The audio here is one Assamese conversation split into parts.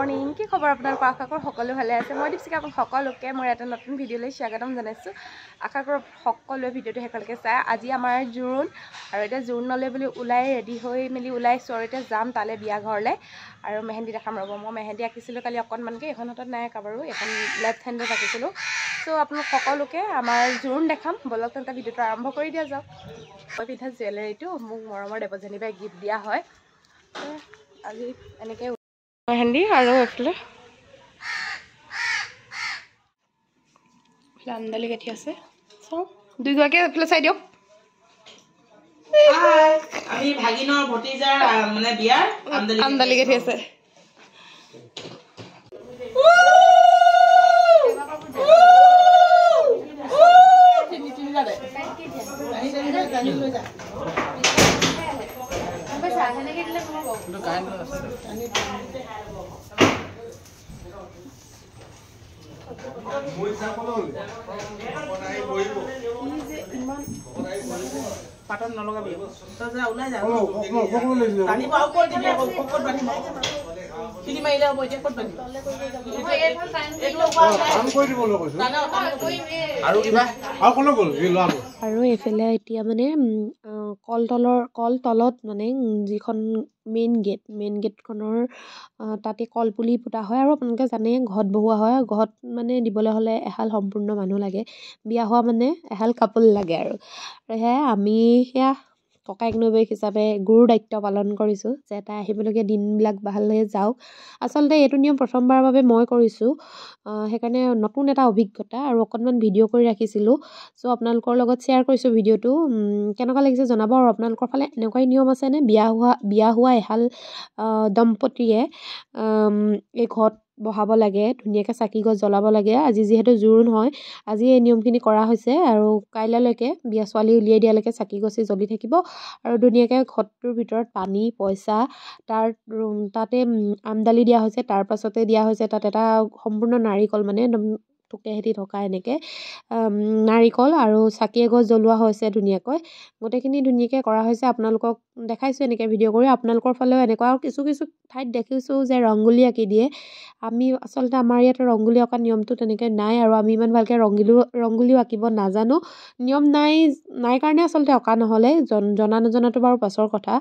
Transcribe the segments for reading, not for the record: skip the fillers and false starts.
মৰ্নিং কি খবৰ আপোনালোকৰ আশা কৰোঁ সকলো ভালে আছে মই দীপশিখা সকলোকে মই এটা নতুন ভিডিঅ'লৈ স্বাগতম জনাইছোঁ আশা কৰোঁ সকলোৱে ভিডিঅ'টো শেষলৈকে চাই আজি আমাৰ জোৰোণ আৰু এতিয়া জোৰোণলৈ বুলি ওলাই ৰেডি হৈ মেলি ওলাইছোঁ আৰু এতিয়া যাম তালৈ বিয়া ঘৰলৈ আৰু মেহেন্দি দেখাম ৰ'ব মই মেহেন্দি আঁকিছিলোঁ কালি অকণমানকৈ এখন হাতত নাই আঁকা বাৰু এখন লেফ্ট হেণ্ডত আঁকিছিলোঁ চ' আপোনালোক সকলোকে আমাৰ জোৰোণ দেখাম বলক তেন্তে ভিডিঅ'টো আৰম্ভ কৰি দিয়া যাওক মই পিন্ধা জুৱেলাৰীটো মোক মৰমৰ দেৱযানী বাই গিফ্ট দিয়া হয় আজি এনেকৈ মেহেন্দি আৰু এইফালে আমদালি গাঠি আছে চাওক দুইগৰাকীয়ে এইফালে চাই দিয়ক আমি ভাগিনৰ ভতিজাৰ মানে বিয়াৰ আমদালি গাঠি আছে পাতত নলগাবি তই যা ওলাই যা টানিব আৰু ক'ত দিবি আকৌ ক'ত বান্ধিব খিলি মাৰিলে হ'ব এতিয়া ক'ত বান্ধিব আৰু এইফালে এতিয়া মানে কল তলত মানে যিখন মেইন গেটখনৰ তাতে কলপুলি পোতা হয় আৰু আপোনালোকে জানে ঘট বহোৱা হয় ঘট মানে দিবলৈ হ'লে এহাল সম্পূৰ্ণ মানুহ লাগে বিয়া হোৱা মানে এহাল কাপোল লাগে আৰু সেয়াই আমি সেয়া ককাইক নবৌৱেক হিচাপে গুৰু দায়িত্ব পালন কৰিছোঁ যে তাই আহিবলগীয়া দিনবিলাক ভালদৰে যাওক আচলতে এইটো নিয়ম প্ৰথমবাৰৰ বাবে মই কৰিছোঁ সেইকাৰণে নতুন এটা অভিজ্ঞতা আৰু অকণমান ভিডিঅ' কৰি ৰাখিছিলোঁ চ' আপোনালোকৰ লগত শ্বেয়াৰ কৰিছোঁ ভিডিঅ'টো কেনেকুৱা লাগিছে জনাব আৰু আপোনালোকৰ ফালে এনেকুৱাই নিয়ম আছেনে বিয়া হোৱা এহাল দম্পতীয়ে এই ঘট বহাব লাগে ধুনীয়াকৈ চাকি গছ জ্বলাব লাগে আজি যিহেতু জোৰোণ হয় আজি এই নিয়মখিনি কৰা হৈছে আৰু কাইলৈলৈকে বিয়া ছোৱালী উলিয়াই দিয়ালৈকে চাকি গছি জ্বলি থাকিব আৰু ধুনীয়াকৈ ঘটটোৰ ভিতৰত পানী পইচা তাতে আমদালি দিয়া হৈছে তাৰ পাছতে দিয়া হৈছে তাত এটা সম্পূৰ্ণ নাৰিকল মানে ঠোকেহেঁতি থকা এনেকৈ নাৰিকল আৰু চাকি এগছ জ্বলোৱা হৈছে ধুনীয়াকৈ গোটেইখিনি ধুনীয়াকৈ কৰা হৈছে আপোনালোকক দেখাইছোঁ এনেকৈ ভিডিঅ' কৰি আপোনালোকৰ ফালেও এনেকুৱা আৰু কিছু ঠাইত দেখিছোঁ যে ৰংগুলি আঁকি দিয়ে আমি আচলতে আমাৰ ইয়াত ৰংগুলি অঁকা নিয়মটো তেনেকৈ নাই আৰু আমি ইমান ভালকৈ ৰংগুলিও আঁকিব নাজানো নিয়ম নাই কাৰণে আচলতে অঁকা নহ'লে জনা নজনাটো বাৰু পাছৰ কথা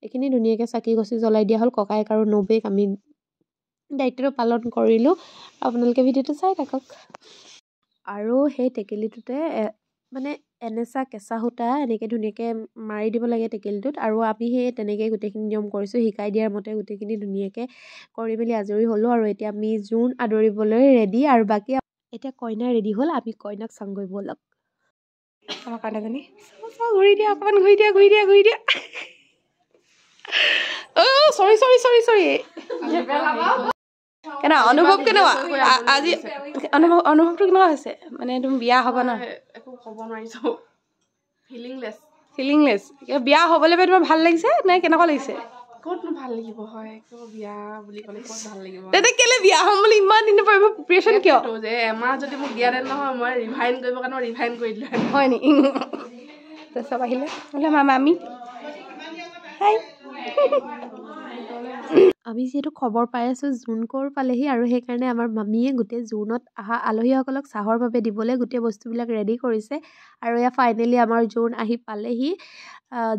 এইখিনি ধুনীয়াকৈ চাকি গছি জ্বলাই দিয়া হ'ল ককাইক আৰু নবৌৱেক আমি দায়িত্বটো পালন কৰিলোঁ আপোনালোকে ভিডিঅ'টো চাই থাকক আৰু সেই টেকেলিটোতে মানে এনেচা কেঁচা সূতা এনেকৈ ধুনীয়াকৈ মাৰি দিব লাগে টেকেলিটোত আৰু আমি সেই তেনেকৈ গোটেইখিনি নিয়ম কৰিছোঁ শিকাই দিয়াৰ মতে গোটেইখিনি ধুনীয়াকৈ কৰি মেলি আজৰি হ'লোঁ আৰু এতিয়া আমি জোৰোণ আদৰিবলৈ ৰেডি আৰু বাকী এতিয়া কইনা ৰেডি হ'ল আমি কইনাক চাংগৈ ব'লক আমাৰ কইনাজনী ঘূৰি দিয়া অকণমান ঘূৰি দিয়া চৰি কেনেকুৱা অনুভৱ কেনেকুৱা আজি অনুভৱটো কেনেকুৱা হৈছে মানে তুমি বিয়া হ'ব ন একো ক'ব নোৱাৰিছোঁ ফিলিংলেছ বিয়া হ'বলৈ তোমাৰ ভাল লাগিছে নে কেনেকুৱা লাগিছে ক'তনো ভাল লাগিব হয় একো বিয়া বুলি ক'লে ক'ত ভাল লাগিব তেতিয়া কেলে বিয়া হ'ম বুলি ইমান দিনৰ পৰা প্ৰিপেৰেশ্যন কিয় যে এমাহ যদি মোক দিয়া দেন নহয় মই ৰিভাইন কৰিবৰ কাৰণে ৰিভাইন কৰি দিলোঁ হয় নি চব আহিলে বোলে মামী হাই আমি যিহেতু খবৰ পাই আছোঁ জোৰোণ কোৰ পালেহি আৰু সেইকাৰণে আমাৰ মামীয়ে গোটেই জোৰোণত অহা আলহীসকলক চাহৰ বাবে দিবলৈ গোটেই বস্তুবিলাক ৰেডি কৰিছে আৰু এয়া ফাইনেলি আমাৰ জোৰোণ আহি পালেহি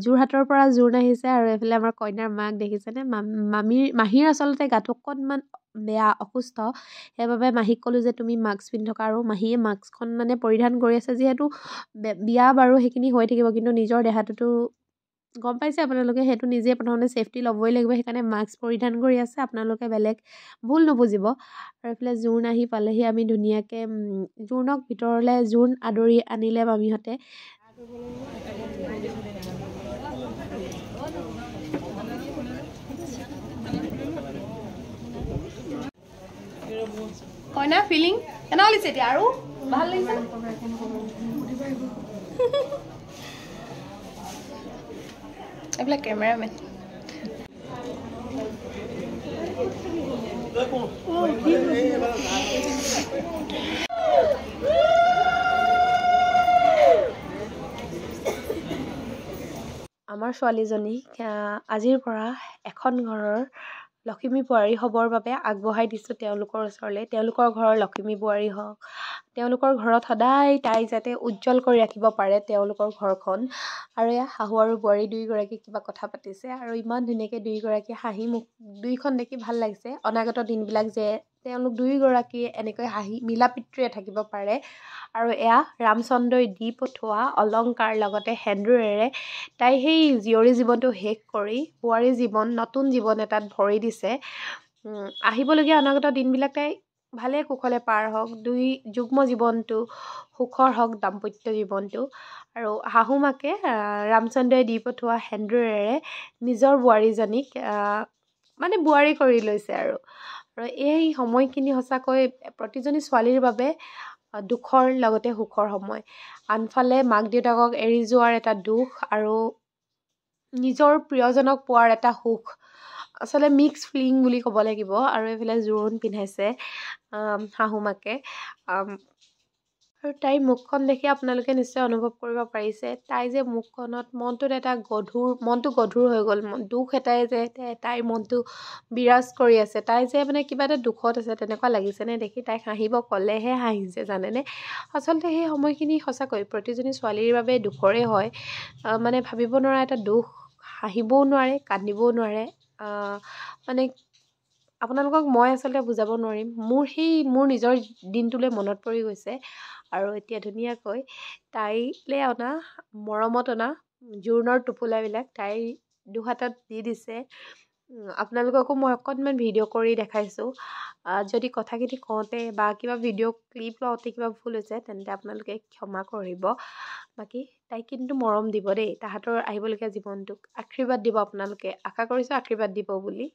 যোৰহাটৰ পৰা জোৰোণ আহিছে আৰু এইফালে আমাৰ কইনাৰ মাক দেখিছেনে মাহীৰ আচলতে গাটো অকণমান বেয়া অসুস্থ সেইবাবে মাহীক ক'লোঁ যে তুমি মাস্ক পিন্ধি থকা আৰু মাহীয়ে মাস্কখন মানে পৰিধান কৰি আছে যিহেতু বিয়া বাৰু সেইখিনি হৈ থাকিব কিন্তু নিজৰ দেহাটোতো গম পাইছে আপোনালোকে সেইটো নিজে প্ৰথমতে ছেফটি ল'বই লাগিব সেইকাৰণে মাস্ক পৰিধান কৰি আছে আপোনালোকে বেলেগ ভুল নুবুজিব আৰু এইফালে জোৰোণ আহি পালেহি আমি ধুনীয়াকৈ জোৰোণক ভিতৰলৈ জোৰোণ আদৰি আনিলে মামীহঁতে কইনা ফিলিং কেনেকুৱা লাগিছে এতিয়া আৰু ভাল লাগিছে এইবিলাক কেমেৰামেন আমাৰ ছোৱালীজনী আজিৰ পৰা এখন ঘৰৰ লখিমী বোৱাৰী হ'বৰ বাবে আগবঢ়াই দিছোঁ তেওঁলোকৰ ওচৰলৈ। তেওঁলোকৰ ঘৰৰ লখিমী বোৱাৰী হওক, তেওঁলোকৰ ঘৰত সদায় তাই যাতে উজ্জ্বল কৰি ৰাখিব পাৰে তেওঁলোকৰ ঘৰখন। আৰু এয়া শাহু আৰু বোৱাৰী দুয়োগৰাকী কিবা কথা পাতিছে আৰু ইমান ধুনীয়াকৈ দুয়োগৰাকী হাঁহি মুখ দুইখন দেখি ভাল লাগিছে। অনাগত দিনবিলাক যে তেওঁলোক দুয়োগৰাকী এনেকৈ হাঁহি মিলা প্ৰীতিৰে থাকিব পাৰে। আৰু এয়া ৰামচন্দ্ৰই দি পঠোৱা অলংকাৰ লগতে সেন্দুৰেৰে তাই সেই জীয়ৰী জীৱনটো শেষ কৰি বোৱাৰী জীৱন, নতুন জীৱন এটাত ভৰি দিছে। আহিবলগীয়া অনাগত দিনবিলাক তাই ভালে কুশলে পাৰ হওক, দুই যুগ্ম জীৱনটো সুখৰ হওক, দাম্পত্য জীৱনটো। আৰু শাহু মাকে ৰামচন্দ্ৰই দি পঠোৱা সেন্দুৰেৰে নিজৰ বোৱাৰীজনীক মানে বোৱাৰী কৰি লৈছে। আৰু এই সময়খিনি সঁচাকৈ প্ৰতিজনী ছোৱালীৰ বাবে দুখৰ লগতে সুখৰ সময়। আনফালে মাক দেউতাকক এৰি যোৱাৰ এটা দুখ আৰু নিজৰ প্ৰিয়জনক পোৱাৰ এটা সুখ, আচলতে মিক্স ফিলিং বুলি ক'ব লাগিব। আৰু এইফালে জোৰোণ পিন্ধাইছে শাহু মাকে। আৰু তাইৰ মুখখন দেখি আপোনালোকে নিশ্চয় অনুভৱ কৰিব পাৰিছে, তাই যে মুখখনত মনটোত এটা মনটো গধুৰ হৈ গ'ল, দুখ এটাই যে তাইৰ মনটো বিৰাজ কৰি আছে। তাই যে মানে কিবা এটা দুখত আছে তেনেকুৱা লাগিছেনে দেখি। তাইক হাঁহিব ক'লেহে হাঁহিছে জানেনে। আচলতে সেই সময়খিনি সঁচাকৈ প্ৰতিজনী ছোৱালীৰ বাবে দুখৰে হয়। মানে ভাবিব নোৱাৰা এটা দুখ, হাঁহিবও নোৱাৰে, কান্দিবও নোৱাৰে। মানে আপোনালোকক মই আচলতে বুজাব নোৱাৰিম। মোৰ নিজৰ দিনটোলৈ মনত পৰি গৈছে। আৰু এতিয়া ধুনীয়াকৈ তাইলৈ অনা মৰমত অনা জোৰোণৰ টোপোলাবিলাক তাইৰ দুহাতত দি দিছে। আপোনালোককো মই অকণমান ভিডিঅ' কৰি দেখাইছোঁ। যদি কথাখিনি কওঁতে বা কিবা ভিডিঅ' ক্লিপ লওঁতে কিবা ভুল হৈছে তেন্তে আপোনালোকে ক্ষমা কৰিব। বাকী তাইক কিন্তু মৰম দিব দেই, তাহাঁতৰ আহিবলগীয়া জীৱনটোক আশীৰ্বাদ দিব আপোনালোকে। আশা কৰিছোঁ আশীৰ্বাদ দিব বুলি।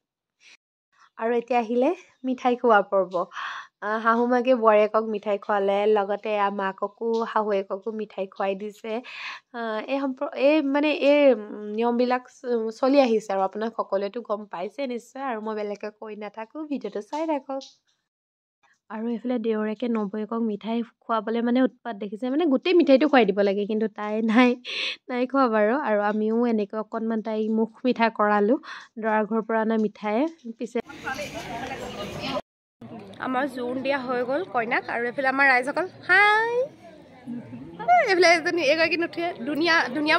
আৰু এতিয়া আহিলে মিঠাই খোৱা পৰ্ব। শাহু মাকে বোৱাৰীয়েকক মিঠাই খোৱালে, লগতে মাককো শাহুৱেককো মিঠাই খুৱাই দিছে। এই নিয়মবিলাক চলি আহিছে আৰু আপোনাক সকলোৱেতো গম পাইছে নিশ্চয়। আৰু মই বেলেগকৈ কৈ নাথাকোঁ, ভিডিঅ'টো চাই থাকক। আৰু এইফালে দেৱৰেকে নবৌয়েকক মিঠাই খুৱাবলৈ মানে উৎপাত দেখিছে, মানে গোটেই মিঠাইটো খুৱাই দিব লাগে, কিন্তু তাই নাই খোৱা বাৰু। আৰু আমিও এনেকৈ অকণমান তাইক মুখ মিঠা কৰালোঁ দৰাৰ ঘৰৰ পৰা অনা মিঠায়ে। পিছে আমাৰ জোৰোণ দিয়া হৈ গ'ল কইনাক। আৰু এইফালে আমাৰ ৰাইজসকল হাই, এইফালে এগৰাকী নুঠে, ধুনীয়া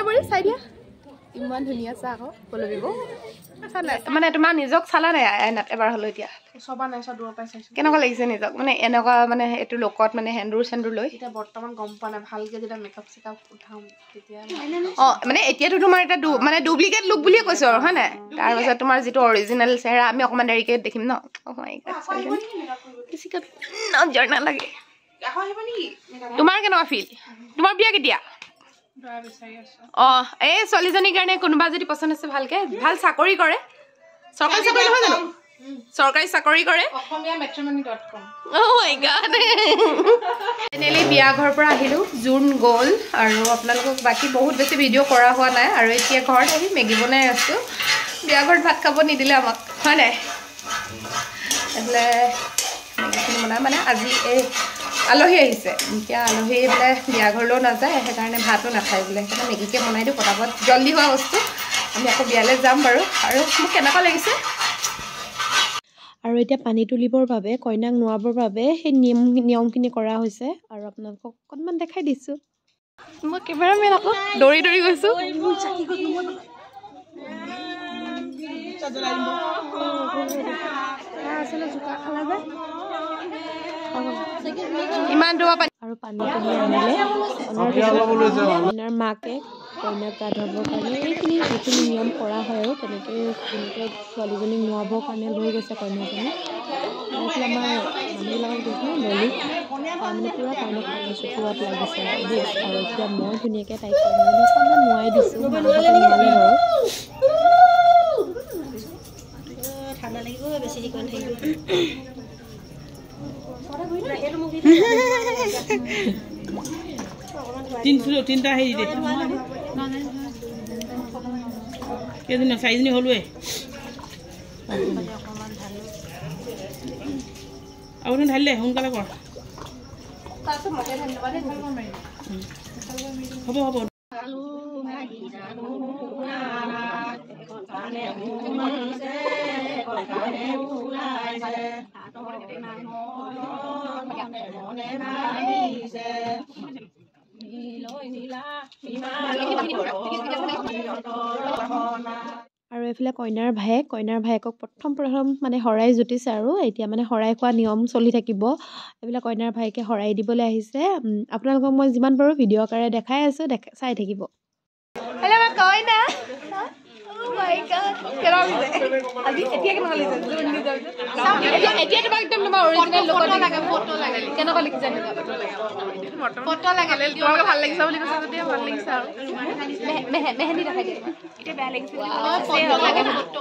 বোৱাৰী চাই দিয়া, ইমান ধুনীয়া চা আকৌ পলবিব। মানে তোমাৰ নিজক চালা নাই আইনাত এবাৰ হ'লেও? এতিয়া চবা নাই, চব দূৰৰ পৰাই চাইছোঁ। কেনেকুৱা লাগিছে নিজক? মানে এনেকুৱা মানে এইটো লোকত মানে সেন্দুৰ লৈ এতিয়া বৰ্তমান গম পোৱা নাই, ভালকৈ যেতিয়া মেকআপ চেকআপ উঠাম তেতিয়া। মানে এতিয়াতো তোমাৰ এটা মানে ডুপ্লিকেট লুক বুলিয়ে কৈছোঁ আৰু হয় নাই? তাৰপাছত তোমাৰ যিটো অৰিজিনেল চেহেৰা আমি অকণমান দেৰিকৈ দেখিম ন। নজৰ নালাগে। তোমাৰ কেনেকুৱা ফিল? তোমাৰ বিয়া কেতিয়া? এই ছোৱালীজনীৰ কাৰণে কোনোবা যদি পচন্দ আছে ভালকে, ভাল চাকৰি কৰে, চৰকাৰী চাকৰি নহয় জানো? চৰকাৰী চাকৰি কৰে। ফাইনেলি বিয়া ঘৰৰ পৰা আহিলোঁ, জোৰোণ গ'ল। আৰু আপোনালোকক বাকী বহুত বেছি ভিডিঅ' কৰা হোৱা নাই। আৰু এতিয়া ঘৰত আহি মেগী বনাই আছোঁ। বিয়া ঘৰত ভাত খাব নিদিলে আমাক হয় নাই? এইফালে মেগীখিনি বনাই মানে আজি এই আলহী আহিছে, এতিয়া আলহী বোলে বিয়া ঘৰলৈও নাযায়, সেইকাৰণে ভাতো নাখায় বোলে, সেইকাৰণে মেগীকে বনাই দিওঁ পটাপট, জল্দি হোৱা বস্তু। আমি আকৌ বিয়ালৈ যাম বাৰু। আৰু মোক কেনেকুৱা লাগিছে? আৰু এতিয়া পানী তুলিবৰ বাবে, কইনাক নোৱাবৰ বাবে সেই নিয়মখিনি কৰা হৈছে। আৰু আপোনালোকক অকণমান দেখাই দিছোঁ। মই কেমেৰামেন আকৌ দৌৰি গৈছোঁ। ইমান দূৰৰ পানী আৰু পানী তুলি আনিলে কইনাৰ মাকে কইনাক গা ধুৱাবৰ কাৰণে যিখিনি নিয়ম কৰা হয় আৰু তেনেকৈ ছোৱালীজনীক নোৱাবৰ কাৰণে লৈ গৈছে কইনাজনীক। এইফালে আমাৰ মানুহবিলাকক দেখিলে ললিত মানে পূৰা কইনাক পানী ছটিওৱাত লাগিছে আৰু দেই। আৰু এতিয়া মই ধুনীয়াকৈ তাইক কইনাজনীক অকণমান নোৱাই দিছোঁ, মাহঁতে নোৱালে বাৰু। ঠাণ্ডা লাগিব বেছি শিকন থাকিব। তিনিটা হেৰি দে কেইজনী 4জনী হ'লোৱে। আপুনি ঢালিলে সোনকালে কৰ। হ'ব আৰু এইফালে কইনাৰ ভায়েকক প্ৰথম মানে শৰাই জুতিছে আৰু এতিয়া মানে শৰাই খোৱা নিয়ম চলি থাকিব। এইফালে কইনাৰ ভায়েকে শৰাই দিবলৈ আহিছে। আপোনালোকক মই যিমান পাৰোঁ ভিডিঅ' আকাৰে দেখাই আছোঁ, চাই থাকিব। হেল্ল' মই কইনা। Oh my God. আজি এতিয়া কেনেকুৱা লাগিছে? এতিয়া তোমাক একদম তোমাৰ অৰিজিনেল লোকত লাগে, ফটো লাগে। কেনেকুৱা লাগিছে? ফটো লাগে। তোমাক ভাল লাগিছে বুলি কৈছে যদি ভাল লাগিছে আৰু। মেহেন্দি দেখাই দিয়া। এতিয়া বেয়া লাগিছে। ফটো লাগে, ফটো।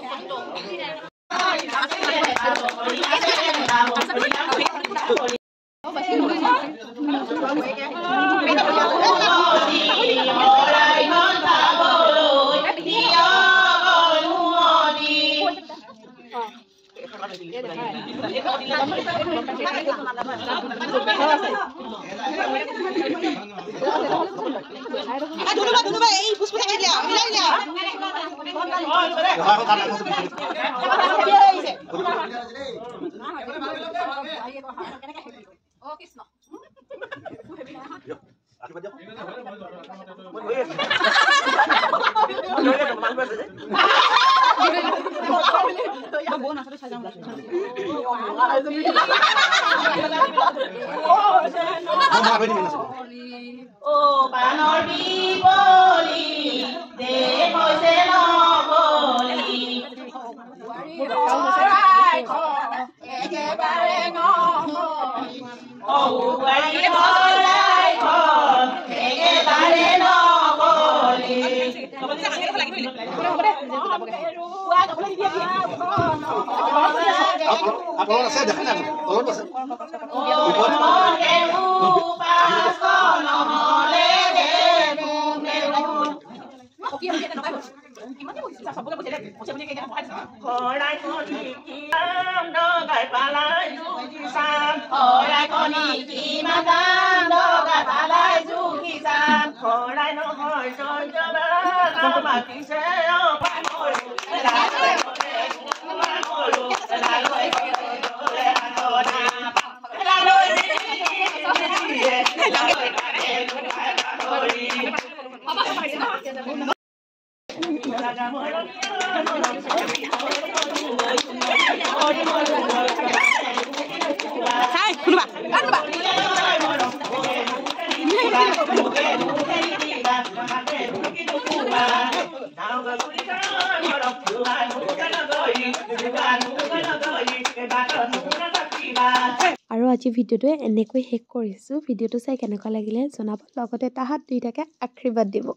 আৰু আজি ভিডিঅ'টো এনেকৈ শেষ কৰিছোঁ। ভিডিঅ'টো চাই কেনেকুৱা লাগিলে জনাব, লগতে তাহাত দুইটাকে আশীৰ্বাদ দিব।